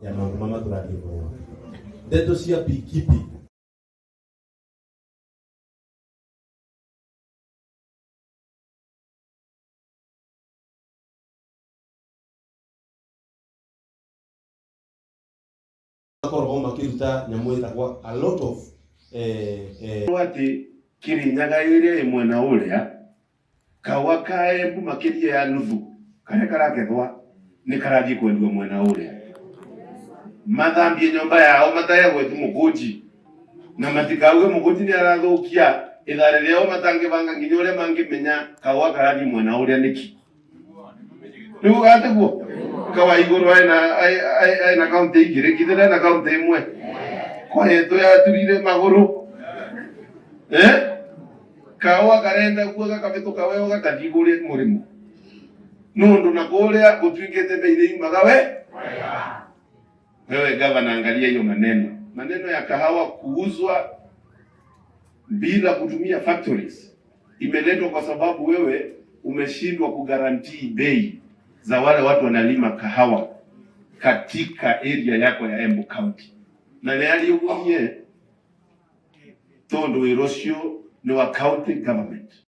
ya mambo mama turathimo ndeto cia beekeeping korwo makiruta nyamu itagwa a lot of wati Kirinyaga ire imwe na uria kawa kaembu makiria ya nuthu kare karakethwa ni karathi kwendio mwena uria mathambie nyomba yao mataya gwetu muguji na matikauge muguji ni arathukia ithare riao matangivanga nginya uria mangimenya kawa karathi mwena uria niki riu gateguo kawa iguru aina kaunti igire kithira na kaunti imwe kwa yetu ya turire maguru kawa karenda kuoga kabituka wewe gakathigure murimo nundu na kuria gutwingite beire magawe wewe gavana angalia hiyo maneno ya kahawa kuuzwa bila kutumia factories imeletwa kwa sababu wewe umeshindwa kugarantii bei za wale watu wanalima kahawa katika area yako ya Embu County na leo ugunie tondo irocio ni wa county government